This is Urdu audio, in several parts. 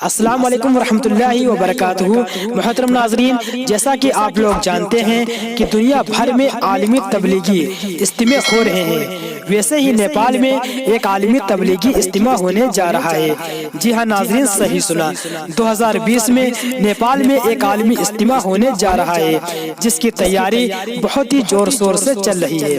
السلام علیکم ورحمۃ اللہ وبرکاتہ۔ محترم ناظرین، جیسا کہ آپ لوگ جانتے ہیں کہ دنیا بھر میں عالمی تبلیغی اجتماع ہو رہے ہیں، ویسے ہی نیپال میں ایک عالمی تبلیغی اجتماع ہونے جا رہا ہے۔ جی ہاں ناظرین، صحیح سنا، 2020 میں نیپال میں ایک عالمی اجتماع ہونے جا رہا ہے جس کی تیاری بہت ہی زور شور سے چل رہی ہے۔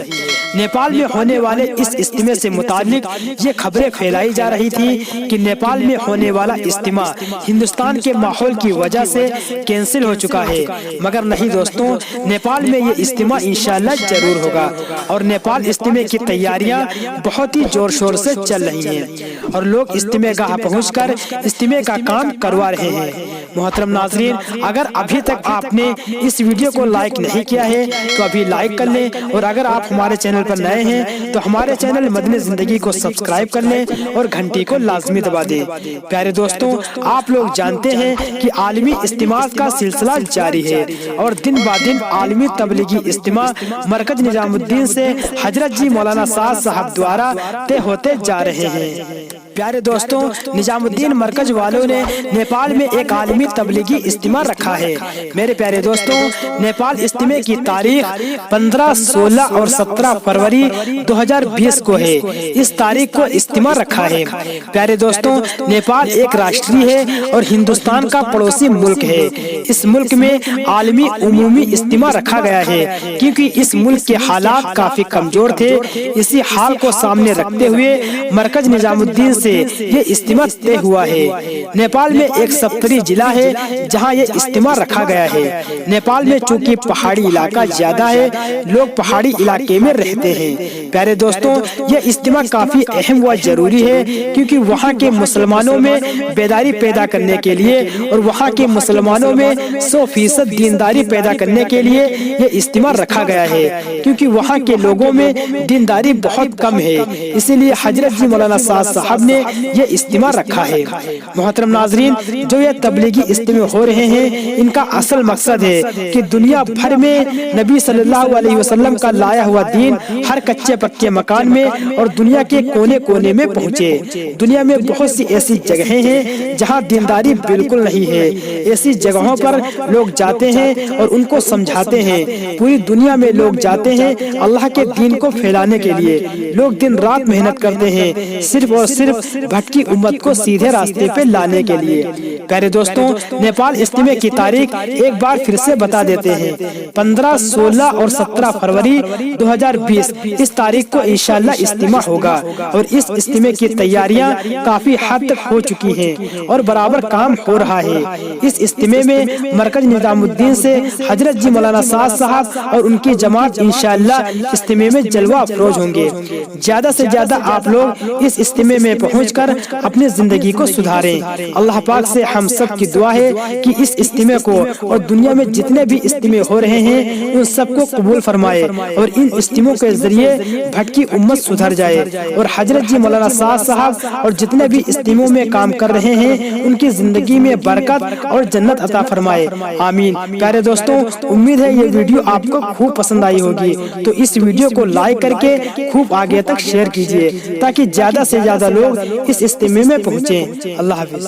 نیپال میں ہونے والے اس اجتماع سے متعلق یہ خبریں پھیلائی جا رہی تھی کہ نیپال میں ہونے والا اجتماع ہندوستان کے ماحول کی وجہ سے کینسل ہو چکا ہے، مگر نہیں دوستوں، نیپال میں یہ اجتماع انشاءاللہ ضرور ہوگا اور نیپال اجتماع کی تیاریاں بہت ہی زور شور سے چل رہی ہیں اور لوگ اجتماع گاہ پہنچ کر اجتماع کا کام کروا رہے ہیں۔ محترم ناظرین، اگر ابھی تک آپ نے اس ویڈیو کو لائک نہیں کیا ہے تو ابھی لائک کر لیں، اور اگر آپ ہمارے چینل پر نئے ہیں تو ہمارے چینل مدنی زندگی کو سبسکرائب کر لیں اور گھنٹی کو لازمی دبا دیں۔ پیارے دوستوں، آپ لوگ جانتے ہیں کہ عالمی اجتماع کا سلسلہ جاری ہے اور دن با دن عالمی تبلیغی اجتماع مرکز نظام الدین سے حضرت جی مولانا سعد صاحب دوارا طے ہوتے جا رہے ہیں۔ پیارے دوستوں، نظام الدین مرکز والوں نے نیپال میں ایک عالمی تبلیغی اجتماع رکھا ہے۔ میرے پیارے دوستوں، نیپال اجتماع کی تاریخ 15، 16 اور 17 فروری 2020 کو ہے۔ اس تاریخ کو اجتماع رکھا ہے۔ پیارے دوستوں، نیپال ایک راشٹری ہے اور ہندوستان کا پڑوسی ملک ہے۔ اس ملک میں عالمی عمومی اجتماع رکھا گیا ہے کیونکہ اس ملک کے حالات کافی کمزور تھے۔ اسی حال کو سامنے رکھتے ہوئے مرکز نظام الدین سے یہ اجتماع طے ہوا ہے۔ نیپال میں ایک سپتری ضلع ہے جہاں یہ اجتماع رکھا گیا ہے۔ نیپال میں چونکہ پہاڑی علاقہ زیادہ ہے، لوگ پہاڑی علاقے میں رہتے ہیں۔ پیارے دوستوں، یہ اجتماع کافی اہم و ضروری ہے کیونکہ وہاں کے مسلمانوں میں بیداری پیدا کرنے کے لیے اور وہاں کے مسلمانوں میں 100% دینداری پیدا کرنے کے لیے یہ اجتماع رکھا گیا ہے کیونکہ وہاں کے لوگوں میں دینداری بہت کم ہے، اسی لیے حضرت جی مولانا سعد صاحب نے یہ اجتماع رکھا ہے۔ محترم ناظرین، جو یہ تبلیغی اجتماع ہو رہے ہیں ان کا اصل مقصد ہے کہ دنیا بھر میں نبی صلی اللہ علیہ وسلم کا لایا ہوا دین ہر کچے پکے مکان میں اور دنیا کے کونے کونے میں پہنچے۔ دنیا میں بہت سی ایسی جگہیں ہیں جہاں دینداری بالکل نہیں ہے، ایسی جگہوں پر لوگ جاتے ہیں اور ان کو سمجھاتے ہیں۔ پوری دنیا میں لوگ جاتے ہیں اللہ کے دین کو پھیلانے کے لیے۔ لوگ دن رات محنت کرتے ہیں صرف اور صرف بھٹکی امت کو سیدھے راستے پہ لانے کے لیے۔ پیارے دوستوں، نیپال اجتماع کی تاریخ ایک بار پھر سے بتا دیتے ہیں، 15، 16 اور 17 فروری 2020 اس تاریخ کو انشاءاللہ اجتماع ہوگا اور اس اجتماع کی تیاریاں کافی حد تک ہو چکی ہیں اور برابر کام ہو رہا ہے۔ اس اجتماع میں مرکز نظام الدین سے حضرت جی مولانا سعد صاحب اور ان کی جماعت انشاءاللہ اجتماع میں جلوہ افروز ہوں گے۔ زیادہ سے زیادہ آپ لوگ اس اجتماع میں پہنچ کر اپنی زندگی کو سدھاریں۔ اللہ پاک سے ہم سب کی دعا ہے کہ اس اجتماع کو اور دنیا میں جتنے بھی اجتماع ہو رہے ہیں ان سب کو قبول فرمائے اور ان اجتماع کے ذریعے بھٹکی امت سدھر جائے اور حضرت جی مولانا سعد صاحب اور جتنے بھی اجتماع میں کام کر رہے ہیں ان کی زندگی میں برکت اور جنت عطا فرمائے، آمین۔ پیارے دوستوں، امید ہے یہ ویڈیو آپ کو خوب پسند آئی ہوگی، تو اس ویڈیو کو لائک کر کے خوب آگے تک شیئر کیجیے تاکہ زیادہ سے زیادہ لوگ اس اجتماع میں پہنچیں۔ اللہ حافظ۔